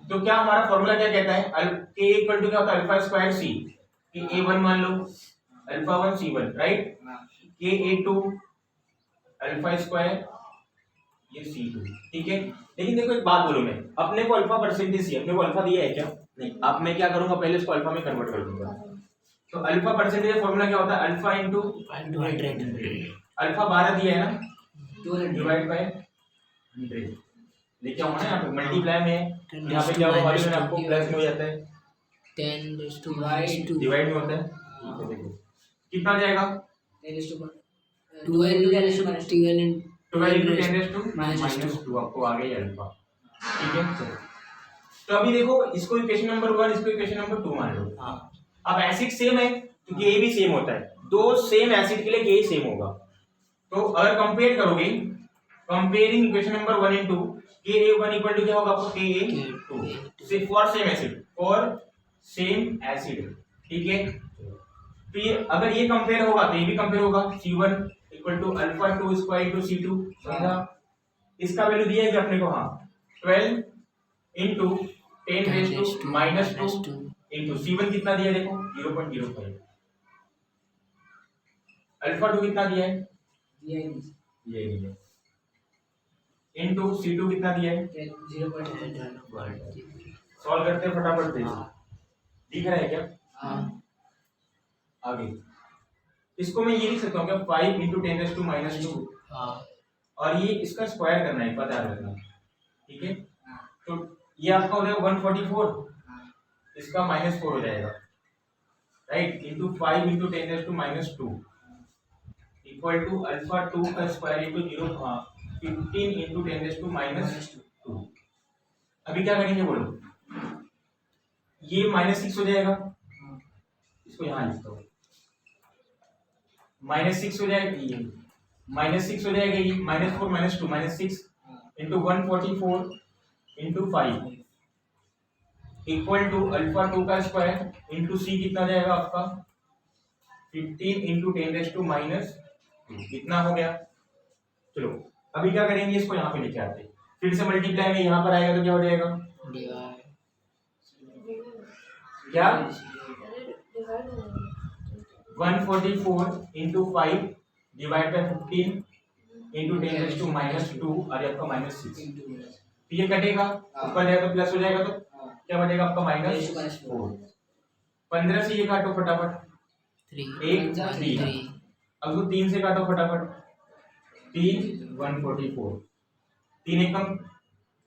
तो क्या हमारा फॉर्मूला क्या कहता है, के इक्वल टू क्या होता है अल्फा स्क्वायर सी, कि A1 मान लो अल्फा 1 C1, राइट, के A2 अल्फा स्क्वायर ये C2। ठीक है, लेकिन देखो एक बात बोलूं मैं, अपने को अल्फा परसेंटेज ही, अपने को अल्फा दिया है क्या, नहीं। अब मैं क्या करूंगा, पहले इसको अल्फा में कन्वर्ट कर दूंगा। तो अल्फा परसेंटेज फॉर्मूला क्या होता है, अल्फा इंटू 100। अल्फा 12 दिया है ना, 200 डिवाइड बाय 100 लेके आऊंगा ना, यहाँ पे मल्टीप्लाई में, यहाँ पे क्या होगा वैल्यू में आपको प्लस में हो जाता है, 10⁻²। डिवाइड में होता है। ठीक है, देखो कितना आ जाएगा, 12 into 10 raised to -2 आपको आ गई अल्फा। ठीक है, चलो तो अभी देखो, इसको इक्वेशन नंबर 1, इसको इक्वेशन नंबर 2 मान लो। अब एसिड सेम है तो के भी सेम होता है, दो सेम एसिड के लिए के सेम होगा। तो अगर कंपेयर करोगे, comparing equation number 1 and 2, Ka1 equal to क्या होगा आपको, Ka2 सिर्फ for same acid, for same acid. ठीक है, तो ये अगर ये कंपेयर होगा तो ये भी कंपेयर होगा, C1 equal to alpha 2 square to C2, समझा। इसका वैल्यू दिया है कि अपने को, हाँ 12 into 10 raised to -2 into C1 कितना दिया है देखो 0.05, अल्फा 2 कितना दिया है, ये नहीं, into C2 कितना दिया है, 0.1। सॉल्व करते हैं फटाफट से, दिख रहा है क्या। आगे इसको मैं ये लिख सकता हूँ क्या, 5 into 10 raised to -2, और ये इसका स्क्वायर करना है, पता रखना। ठीक है, तो ये आपका हो जाएगा 144, इसका -4 हो जाएगा, right, into 5 into 10 raised to -2 equal to alpha 2 का square into 15 into 10 raised to -2। अभी क्या करेंगे बोलो, ये -6 हो जाएगा, इसको यहाँ लिखता हूँ, -6 हो जाएगा, ये -6 हो जाएगा, ये -4 -2 -6 into 144 into 5 equal to alpha 2 का स्क्वायर इंटू सी कितना जाएगा आपका 15 इंटू 10 रेज़ टू -2 कितना हो गया। चलो अभी क्या करेंगे, इसको यहाँ पे लेके आते हैं, फिर से मल्टीप्लाई में यहाँ पर आएगा तो क्या हो जाएगा, क्या 144 into 5 divide by 15 into 10 raise to -2 और आपका -6, ये कटेगा ऊपर जाएगा तो प्लस हो जाएगा, तो क्या बचेगा आपका -4। 15 से ये काटो फटाफट, 1 3, अब तो 3 से काटो फटाफट, 3 144, 3 एकम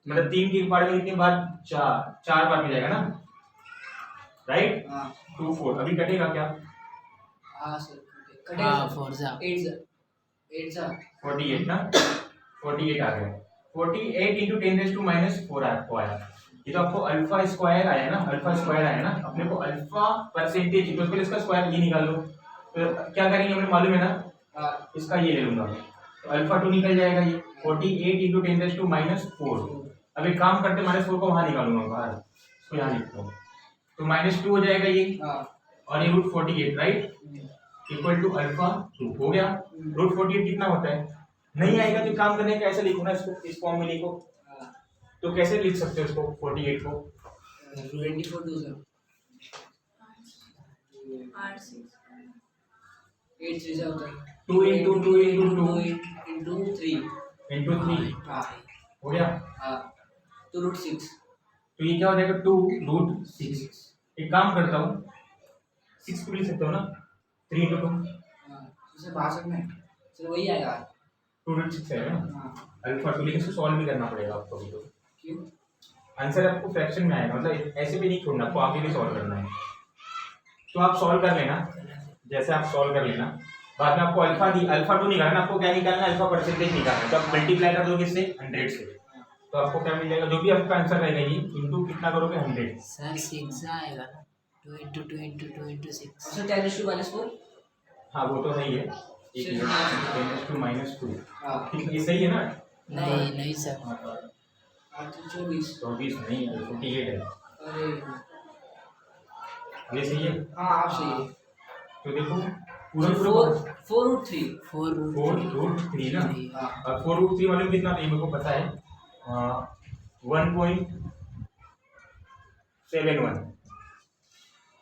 मतलब 3 की पार्ट में कितनी बार 4 बार में जाएगा ना, राइट 2 4। अभी कटेगा क्या, कटेगा 48 ना, 48 आ गया, 48 इंटू 10 रेज़ टू -4 आपको आया। ये तो आपको अल्फा स्क्वायर आया ना, अल्फा स्क्वायर आया ना, अपने को अल्फा परसेंटेज, तो फिर इसका स्क्वायर ये निकाल लो, तो क्या करेंगे हमें मालूम है ना, इसका ये ले लूंगा, तो अल्फा 2 निकल जाएगा, ये 48 इंटू 10 रेज़ टू -4। अब एक काम करते -4 को वहां निकालूंगा बाहर, इसको यहाँ लिखता हूँ, तो -2 हो जाएगा ये, और ये √48 राइट इक्वल टू अल्फा 2 हो गया। √48 कितना होता है, नहीं आएगा तो काम करने का, ऐसे लिखो ना इसको, इस फॉर्म में लिखो, तो कैसे लिख सकते हो इसको 48 को, 24 8 3 होता है 2 इंटू 2 इंटू 2 इंटू 3 इंटू 3 हो गया, तो √6, तो ये क्या हो जाएगा 2√6। एक काम करता हूँ 6 को लिख सकते हो ना, 3 इंटू 2 उसे बाहर सकना है, चलो वही आएगा 2√6 है ना, अल्फा 2, लेकिन इसको सॉल्व भी करना पड़ेगा आपको अभी, तो क्यों आंसर आपको फ्रैक्शन में आएगा, मतलब ऐसे भी नहीं छोड़ना, आपको आगे भी सॉल्व करना है, तो आप सॉल्व कर लेना, जैसे आप सॉल्व कर लेना, बाद में आपको अल्फा 2 निकालना, आपको क्या निकालना है, अल्फा परसेंटेज निकालना है, तो आप मल्टीप्लाई कर दोगे इससे 100 से, तो आपको क्या मिल जाएगा, जो भी आपका आंसर रहेगा ये इंटू कितना करोगे 100 सर 6 आएगा ना, 2 इंटू 2 इंटू 2 इंटू 6, अच्छा 10 टू -4, हाँ वो तो सही है, एक 10 टू -2 ठीक है, ये सही है ना, नहीं नहीं सर, 24। 24 नहीं, 48 है। अरे ये सही है। हाँ आप सही है। तो देखो पूरा पूरा 4√3। 4√3 ना, हाँ। और 4√3 मालूम कितना था, ये मेरे को पता है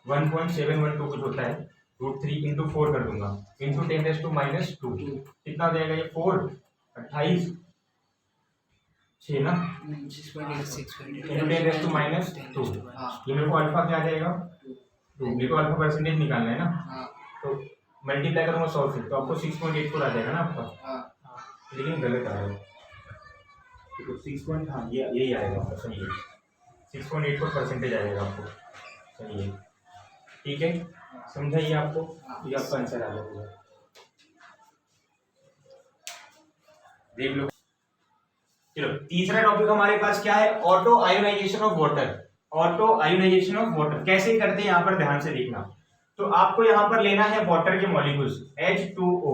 1.712 कुछ होता है। √3 इंटू 4 कर दूंगा, इंटू 10⁻², कितना हो जाएगा ये 4, 28, 6 ना, 10⁻²। ये मेरे को अल्फा क्या आ जाएगा 2, मेरे को अल्फा परसेंटेज निकालना है ना, हाँ तो मल्टीप्लाई करूंगा 100 से, तो आपको 6.84 आ जाएगा ना आपका, हाँ लेकिन गलत आएगा। तो 6 हाँ ये यही आएगा आपका, सही है, 6.84% आएगा आपको, सही है, ठीक है, समझा ये आपको, ये आपका आंसर आ जाएगा, देख लो। चलो तीसरा टॉपिक हमारे पास क्या है, auto ionisation of water. Auto ionisation of water कैसे करते हैं, यहाँ पर ध्यान से देखना। तो आपको यहाँ पर लेना है वाटर के मॉलिक्यूल्स H2O,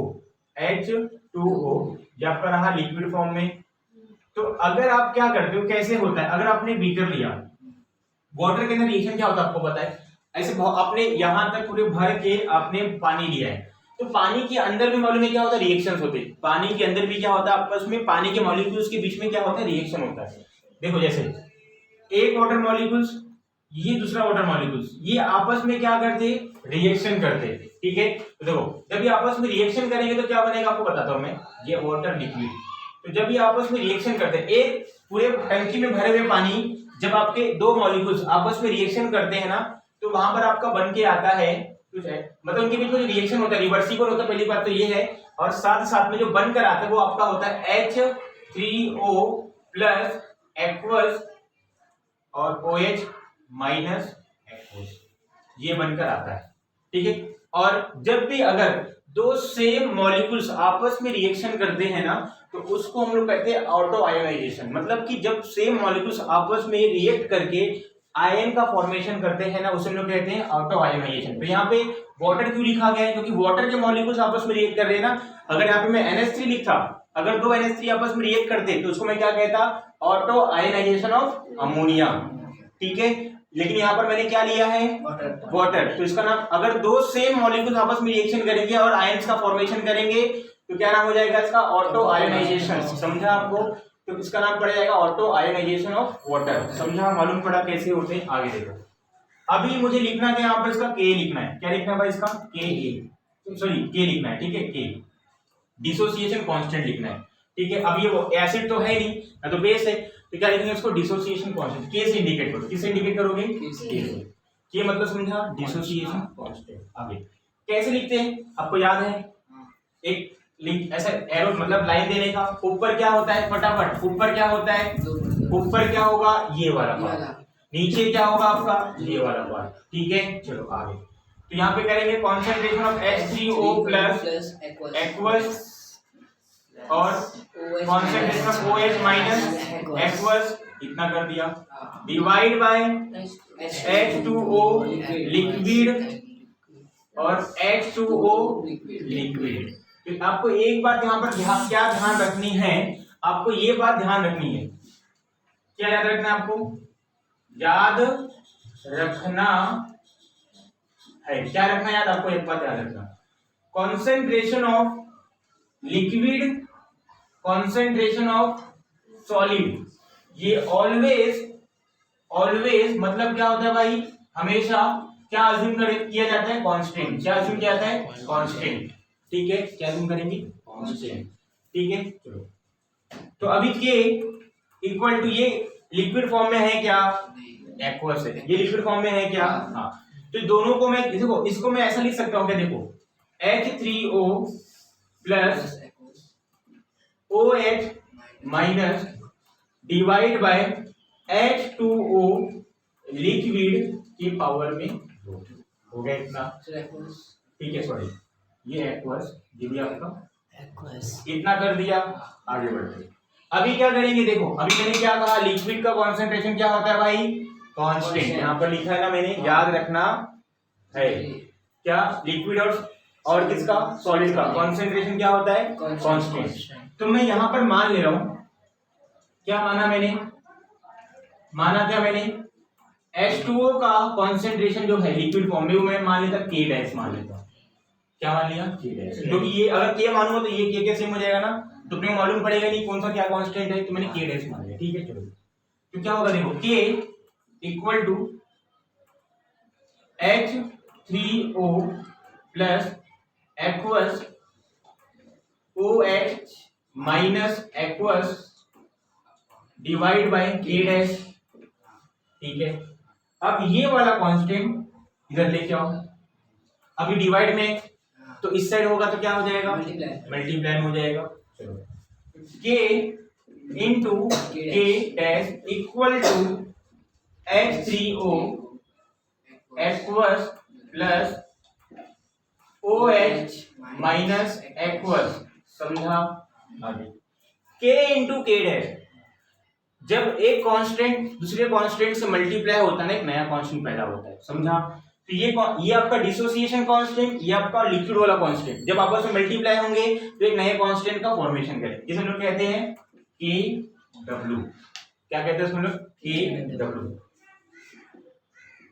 ये आपका रहा लिक्विड फॉर्म में। तो अगर आप क्या करते हो, कैसे होता है, अगर आपने बीकर लिया, वाटर के अंदर रिएक्शन क्या होता है आपको पता है, ऐसे आपने यहां तक पूरे भर के आपने पानी लिया है, तो पानी के अंदर भी मालूम है क्या होता है, रिएक्शंस होते हैं। पानी के अंदर भी क्या होता है, आपस में पानी के मॉलिक्यूल्स के बीच में क्या होता है, रिएक्शन होता है। देखो जैसे एक वाटर मॉलिक्यूल्स, ये दूसरा वाटर मॉलिक्यूल्स, ये आपस में क्या करते हैं, रिएक्शन करते हैं, ठीक है। तो देखो जब ये आपस में रिएक्शन करेंगे तो क्या बनेगा आपको बताता हूं मैं, ये वाटर लिक्विड। तो जब ये आपस में रिएक्शन करते हैं, एक पूरे टंकी में भरे हुए पानी, जब आपके दो मॉलिक्यूल्स आपस में रिएक्शन करते हैं ना, तो वहां पर आपका बन के आता है कुछ है, मतलब उनके बीच में जो रिएक्शन होता है रिवर्सिबल होता है, पहली बात तो ये है, और साथ साथ में जो बनकर आता है वो आपका होता है H3O प्लस एक्वस और OH माइनस एक्वस, ये बनकर आता है, ठीक है। और जब भी अगर दो सेम मॉलिक्यूल्स आपस में रिएक्शन करते हैं ना, तो उसको हम लोग कहते हैं ऑटो आयोनाइजेशन। मतलब कि जब सेम मॉलिक्यूल्स आपस में रिएक्ट करके आयन का फॉर्मेशन करते हैं ना, उसे हम लोग कहते हैं ऑटो आयोनाइजेशन। तो यहाँ पे वाटर क्यों लिखा गया है, क्योंकि वाटर के मॉलिक्यूल्स आपस में रिएक्ट कर रहे हैं ना। अगर यहाँ पे मैं NH3 लिखता, अगर दो NH3 आपस में रिएक्ट करते तो उसको मैं क्या कहता, ऑटो आयोनाइजेशन ऑफ अमोनिया, ठीक है। लेकिन यहाँ पर मैंने क्या लिया है, वाटर, तो इसका नाम, अगर दो सेम मॉलिक्यूल्स आपस में रिएक्शन करेंगे और आयंस का फॉर्मेशन करेंगे तो क्या नाम हो जाएगा इसका, ऑटो आयोनाइजेशन। समझा आपको, तो इसका नाम पड़ जाएगा ऑटो आयोनाइजेशन ऑफ वाटर। समझा, मालूम पड़ा कैसे होते हैं, आगे देखो। अभी मुझे लिखना है यहाँ पर इसका K लिखना है, क्या लिखना है भाई इसका Ka, सॉरी K लिखना है, ठीक है, K डिसोसिएशन कांस्टेंट लिखना है, ठीक है। अब ये एसिड तो है नहीं, तो बेस है, तो क्या लिखेंगे इसको, डिसोसिएशन कांस्टेंट, K से इंडिकेट करो, किससे इंडिकेट करोगे, K से। K मतलब समझा, डिसोसिएशन कांस्टेंट। आगे कैसे लिखते हैं आपको याद है, एक लिंक ऐसा एरो मतलब लाइन देने का, ऊपर क्या होता है, फटाफट ऊपर क्या होता है, ऊपर क्या होगा, ये वाला पार्ट, नीचे क्या होगा आपका, ये वाला पार्ट, ठीक है। चलो आगे, तो यहाँ पे करेंगे concentration of H3O plus aqueous और concentration of OH minus aqueous, इतना कर दिया, डिवाइड बाय H2O लिक्विड और H2O लिक्विड। तो आपको एक बात यहाँ पर क्या ध्यान रखनी है, आपको ये बात ध्यान रखनी है, क्या याद रखना है आपको, याद रखना है, क्या रखना याद, आपको एक बात याद रखना, concentration of liquid, concentration of solid, ये ऑलवेज मतलब क्या होता है भाई, हमेशा क्या अज्यूम किया जाता है, कांस्टेंट। क्या अज्यूम किया जाता है, कांस्टेंट, ठीक है। क्या अज्यूम करेंगे, कांस्टेंट, ठीक है। चलो, तो अभी K इक्वल टू, ये लिक्विड फॉर्म में है क्या, एक्वस है, ये लिक्विड फॉर्म में है क्या, हाँ। तो दोनों को मैं देखो, इसको मैं ऐसा लिख सकता हूँ क्या, देखो H3O plus OH minus divide by H2O liquid की पावर में 2, हो गया इतना, ठीक है। सॉरी, ये एक्वस, ये भी आपका एक्वस, इतना कर दिया, आगे बढ़ते। अभी क्या करेंगे, देखो अभी मैंने क्या कहा, लिक्विड का कॉन्सेंट्रेशन क्या होता है भाई, कांस्टेंट, यहाँ पर लिखा है ना मैंने, याद रखना है, क्या लिक्विड और किसका, सॉलिड का कॉन्सेंट्रेशन क्या होता है, कांस्टेंट। तो मैं यहाँ पर मान ले रहा हूं, क्या माना मैंने, माना क्या मैंने H2O का कॉन्सेंट्रेशन जो है लिक्विड फॉर्म में वो मैं मान लेता K डैश मान लेता हूं। क्या मान लिया K डैश, क्योंकि ये अगर K मानूंगा तो ये K के सेम हो जाएगा ना, तो अपने को मालूम पड़ेगा नहीं कौन सा क्या कांस्टेंट है, तो मैंने K डैश मान लिया। ठीक है चलो, तो क्या होगा देखो K equal to H3O plus aqueous OH minus aqueous divide by K dash. ठीक है, अब ये वाला कांस्टेंट इधर लेके आओ, अभी डिवाइड में तो इस साइड होगा तो क्या हो जाएगा मल्टीप्लाई हो जाएगा। चलो K into K dash equal to H3O aqueous plus OH minus aqueous. समझा? आगे K इंटू K डैश, जब एक कांस्टेंट दूसरे कांस्टेंट से मल्टीप्लाई होता है ना एक नया कांस्टेंट पैदा होता है। समझा? तो ये आपका डिसोसिएशन कांस्टेंट, ये आपका लिक्विड वाला कांस्टेंट जब आपस में मल्टीप्लाई होंगे तो एक नए कांस्टेंट का फॉर्मेशन करें, जिसे हम लोग कहते हैं KW। क्या कहते हैं इसको लोग? KW।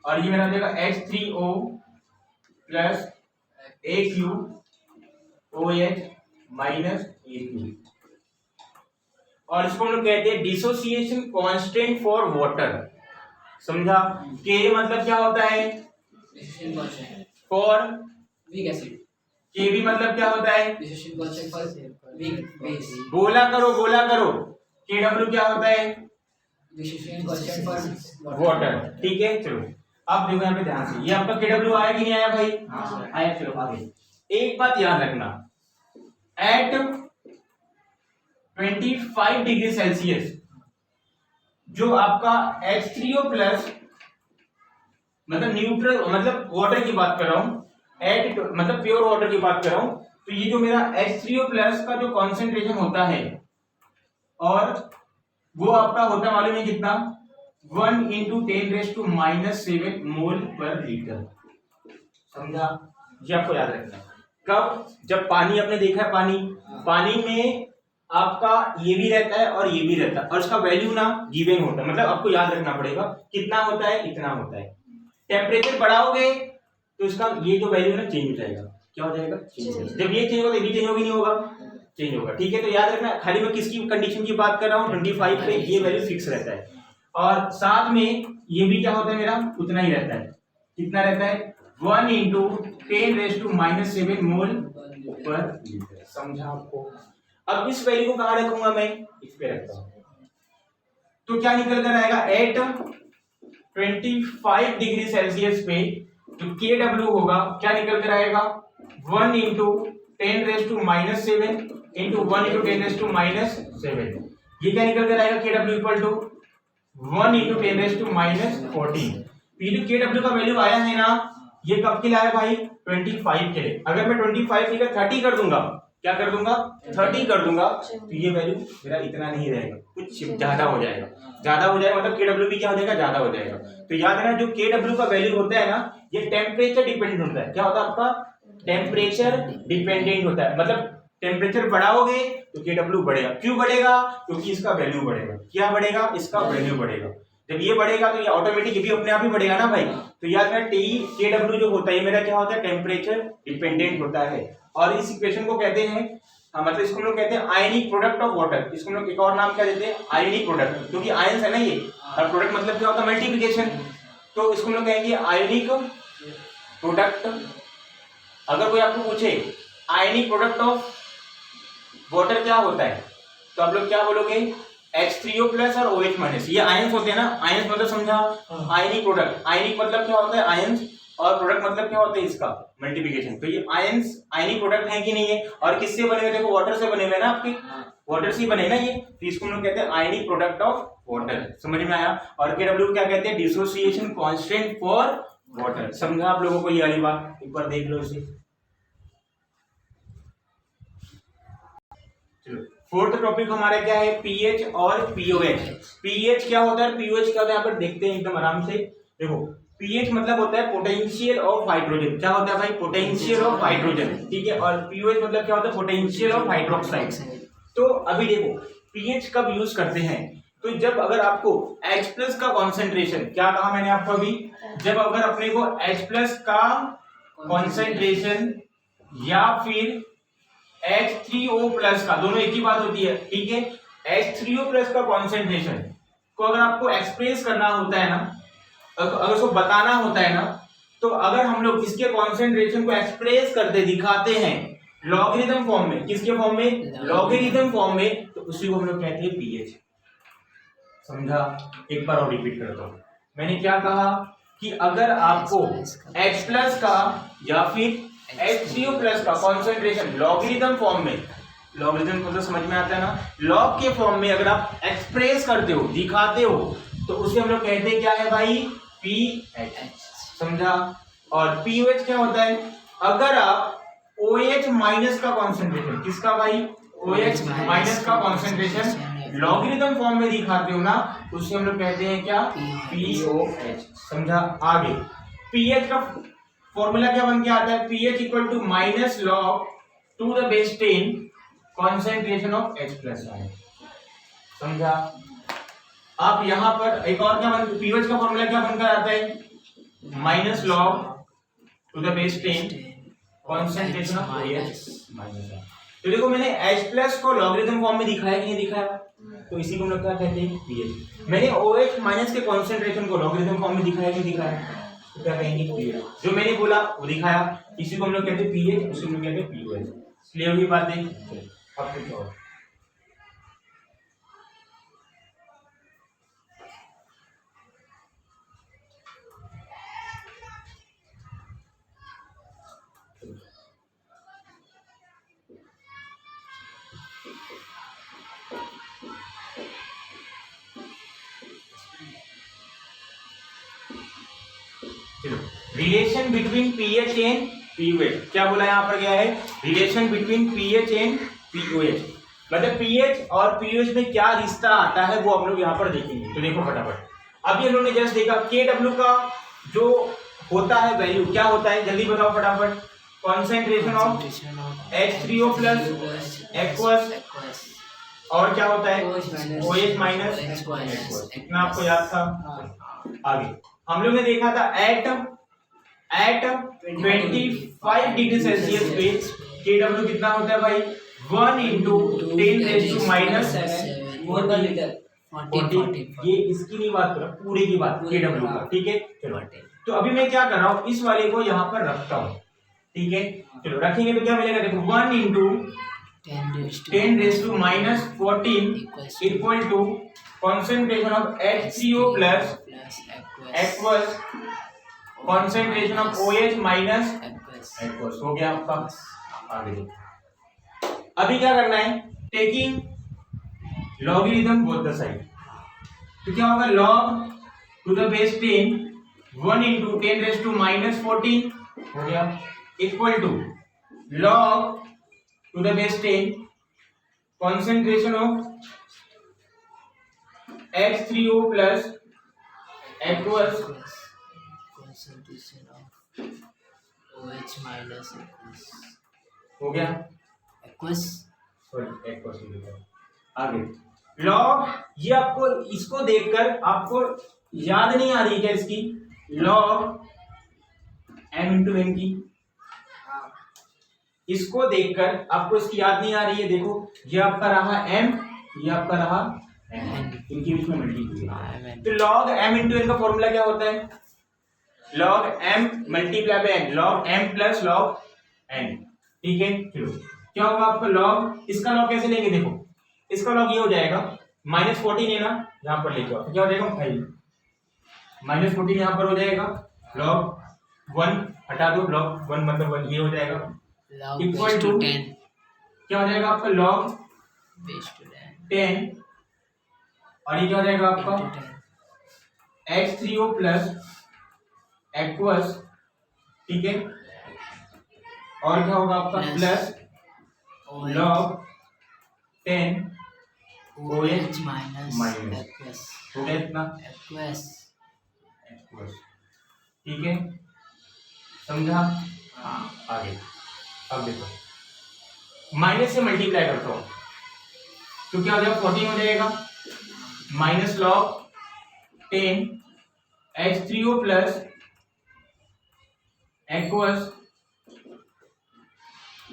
और ये मेरा हो जाएगा H3O plus AQOH minus AQ, और इसको हम लोग कहते हैं डिसोसिएशन कांस्टेंट फॉर वाटर। समझा? K मतलब क्या होता है फॉर वीक एसिड, Kb मतलब क्या होता है? Dissociation constant for weak base, बोला करो। Kw क्या होता है? Dissociation constant for water. ठीक है चलो, अब देखो यहाँ पे ध्यान से, ये आपका Kw आया कि नहीं आया भाई? आया। चलो आगे एक बात याद रखना, एट 25 डिग्री सेल्सियस जो आपका H3O प्लस मतलब न्यूट्रल मतलब वाटर की बात कर रहा हूं, एट मतलब प्योर वाटर की बात कर रहा हूं, तो ये जो मेरा H3O प्लस का जो कॉन्सेंट्रेशन होता है और वो आपका होता है मालूम है कितना? 1 इंटू 10⁻⁻⁷ मोल पर लीटर। समझा? ये आपको याद रखना। कब? जब पानी आपने देखा है, पानी में आपका ये भी रहता है और ये भी रहता है और उसका वैल्यू ना गिवन होता है, मतलब आपको याद रखना पड़ेगा कितना होता है, इतना होता है। टेम्परेचर बढ़ाओगे तो इसका ये जो वैल्यू ना चेंज हो जाएगा। क्या हो जाएगा? चेंज। जब ये चेंज होगा तो ये चेंज होगा नहीं होगा? चेंज होगा। ठीक है, तो याद रखना, खाली मैं किसकी कंडीशन की बात कर रहा हूँ? 25 पे ये वैल्यू फिक्स रहता है और साथ में ये भी क्या होता है मेरा उतना ही रहता है। कितना रहता है? 1 इंटू 10⁻⁻⁷ मोल पर लीटर। समझा आपको? अब इस वैल्यू को कहां रखूंगा मैं? इस पे रखता हूं, तो क्या निकल कर आएगा? एट 25 डिग्री सेल्सियस पे जो KW होगा क्या निकल कर आएगा? 1 इंटू 10⁻⁻⁷ इंटू 1 इंटू 10⁻⁷। ये क्या निकल कर आएगा? KW equal to 1 into 10⁻⁴। ये जो KW का वैल्यू आया है ना, ये कब के लिए आया भाई? 25 के लिए। अगर मैं 25 की 30 कर दूंगा, क्या कर दूंगा? 30 कर दूंगा, तो ये वैल्यू मेरा इतना नहीं रहेगा, कुछ ज्यादा हो जाएगा। ज्यादा हो जाएगा मतलब KW भी क्या हो जाएगा? ज्यादा हो जाएगा। तो याद रखना, जो KW का वैल्यू होता है ना, ये टेम्परेचर डिपेंडेंट होता है। क्या होता है आपका? टेम्परेचर डिपेंडेंट होता है, मतलब टेम्परेचर बढ़ाओगे तो KW बढ़ेगा। क्यों बढ़ेगा? क्योंकि इसका वैल्यू बढ़ेगा। क्या बढ़ेगा? इसका वैल्यू बढ़ेगा। जब ये बढ़ेगा तो ये ऑटोमेटिक भी अपने आप ही बढ़ेगा ना भाई। तो याद रखना, KW जो होता है मेरा क्या होता है? टेम्परेचर डिपेंडेंट होता है। और इस इक्वेशन को कहते हैं मतलब इसको हम लोग कहते हैं आयनिक प्रोडक्ट ऑफ वाटर। इसको हम लोग एक और नाम क्या देते हैं? आयनिक प्रोडक्ट, क्योंकि आयंस है ना ये, और प्रोडक्ट मतलब क्या होता है? मल्टीप्लिकेशन। तो इसको हम लोग कहेंगे आयनिक प्रोडक्ट। अगर कोई आपको पूछे आयनिक प्रोडक्ट ऑफ वाटर क्या होता है, तो आप लोग क्या बोलोगे? H3O प्लस और OH माइनस। ये आयंस होते हैं ना, आयंस मतलब समझा? Ionic product. आयनिक मतलब क्या होता है? आयंस, और प्रोडक्ट मतलब क्या होता है? इसका मल्टीप्लिकेशन। तो ये आयंस आयनिक प्रोडक्ट है कि नहीं है? और किससे बने हुए? देखो वाटर से बने हुए ना, आपके वाटर से ही बने ना ये, तो इसको हम लोग कहते हैं आयनिक प्रोडक्ट ऑफ वाटर। समझ में आया? और KW क्या कहते हैं? Dissociation constant for water. समझा आप लोगों को ये वाली बात? एक बार देख लो इसे। चलो फोर्थ टॉपिक हमारा क्या है? पीएच और पीओएच। पीएच क्या होता है, पीओएच क्या होता है, यहाँ पर देखते हैं एकदम आराम से। देखो पीएच मतलब होता है पोटेंशियल ऑफ हाइड्रोजन। क्या होता है भाई? Potential of hydrogen. ठीक है, और पीओएच मतलब क्या होता है? Potential of hydroxide. तो अभी देखो पीएच कब यूज करते हैं? तो जब अगर आपको H प्लस का कॉन्सेंट्रेशन, क्या कहा मैंने आपको अभी, जब अगर अपने को H प्लस का कॉन्सेंट्रेशन या फिर H3O प्लस का, दोनों एक ही बात होती है, ठीक है, H3O प्लस का कॉन्सेंट्रेशन को अगर आपको एक्सप्रेस करना होता है ना, अगर उसको बताना होता है ना, तो अगर हम लोग इसके कॉन्सेंट्रेशन को एक्सप्रेस करते दिखाते हैं लॉगरिथम फॉर्म में, किसके फॉर्म में, लॉगरिथम फॉर्म में, तो उसी को हम लोग कहते हैं पीएच। समझा? एक बार और रिपीट करता हूं, मैंने क्या कहा कि अगर आपको H प्लस का या फिर H3O प्लस का कॉन्सेंट्रेशन लॉगरिथम फॉर्म में, लॉगरिथम को तो समझ में आता है ना, लॉग के फॉर्म में अगर आप एक्सप्रेस करते हो, दिखाते हो, तो उसे हम लोग कहते हैं क्या है भाई, पीएच। समझा? और पीओएच क्या होता है, अगर आप OH माइनस का कॉन्सेंट्रेशन, किसका भाई, OH माइनस का कॉन्सेंट्रेशन लॉगरिथम फॉर्म में दिखाते हो ना, उसे हम लोग कहते हैं क्या, पीओएच। समझा? आगे पीएच का फॉर्मूला क्या बन के आता है, pH equal to minus log to the base 10 concentration of H plus ion. समझा? आप यहां पर एक और क्या बन, पीओएच का फॉर्मूला क्या बनकर आता है, minus log to the base 10 concentration of OH minus. तो देखो मैंने H प्लस को लॉगरिथम फॉर्म में दिखाया कि नहीं दिखाया, तो इसी को हम लोग क्या कहते हैं, पीएच। मैंने OH माइनस के कॉन्सेंट्रेशन को लॉगरिथम फॉर्म में दिखाया कि दिखाया, तो क्या कहेंगे, पीएच। जो मैंने बोला वो दिखाया, इसी को हम लोग कहते हैं पीएच, उसी को हम लोग कहते हैं पीओएच। क्लियर हुई बातें? अब कुछ और, relation between pH and pOH, क्या बोला यहाँ पर, क्या है, relation between pH and pOH, मतलब पीएच और पीओएच में क्या रिश्ता आता है वो हम लोग यहाँ पर देखेंगे। तो देखो फटाफट, अभी हम लोग ने जस्ट देखा KW का जो होता है वैल्यू क्या होता है, जल्दी बताओ फटाफट, concentration of H3O plus aqueous, और क्या होता है OH माइनस एक्वस। इतना आपको याद था? आगे हम लोग ने देखा था एट 25 डिग्री सेल्सियस पे KW कितना होता है भाई, 1 इंटू 10 रेज़ टू माइनस 40। ये इसकी नहीं बात कर रहा, पूरे की बात KW का, ठीक है। चलो तो अभी मैं क्या कर रहा हूँ, इस वाले को यहाँ पर रखता हूँ, ठीक है। चलो रखेंगे तो क्या मिलेगा, देखो 1 into 10 raise to minus 14 equal to concentration of H3O plus aqueous concentration of OH minus aqueous. हो गया आपका। आगे अभी क्या करना है, taking logarithm both the side, तो क्या होगा, log to the base 10 1 into 10 raise to minus 14 हो गया, equal to log to the base 10 concentration of H3O plus aqueous concentration of OH minus aqueous हो गया, aqueous सॉरी एक्वस लिखा है। आगे लॉग, ये आपको इसको देखकर आपको याद नहीं आ रही क्या इसकी, लॉग m इंटू n की, इसको देखकर आपको इसकी याद नहीं आ रही है। देखो ये आपका रहा m, ये आपका रहा n, इनके बीच में मल्टीप्लाई है, तो लॉग m इंटू n का फॉर्मूला क्या होता है, log m multiply by n, log m plus log n, ठीक है। चलो क्या होगा आपका लॉग, इसका लॉग कैसे लेंगे, देखो इसका लॉग ये हो जाएगा -14 है ना, यहाँ पर लेके आओ तो क्या हो जाएगा 5, -14 यहाँ पर हो जाएगा, लॉग 1 हटा दो, लॉग 1 मतलब 1, ये हो जाएगा इक्वल टू 10 क्या हो जाएगा आपका लॉग base to 10, और ये क्या हो जाएगा आपका H3O प्लस एक्वस, ठीक है, और क्या होगा आपका plus log 10 OH minus minus aqueous हो गया इतना aqueous एक्वस, ठीक है, समझा। हाँ आगे अब देखो माइनस से मल्टीप्लाई करता हूँ तो क्या हो जाएगा 14 हो जाएगा, minus log 10 H3O plus aqueous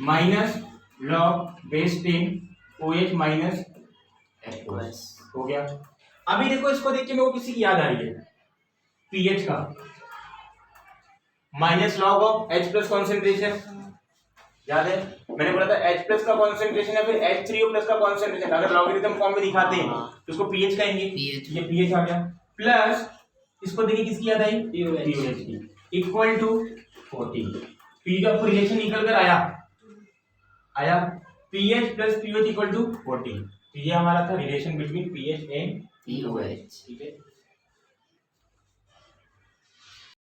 minus log base 10 OH minus aqueous. हो गया। अभी देखो इसको देख के मेरे को किसी की याद आ रही है पीएच का, minus log of H plus concentration याद है, मैंने बोला था H प्लस का कॉन्सेंट्रेशन या फिर H3O प्लस का कॉन्सेंट्रेशन अगर लॉगरिथम फॉर्म में दिखाते हैं तो उसको पीएच कहेंगे। pH। ये पीएच आ गया प्लस इसको देखिए किसकी याद आई, pOH की इक्वल टू 40। तो ये जो आपको रिलेशन निकल कर आया pH plus pOH equal to 40। तो ये हमारा था relation between pH and pOH। ठीक है।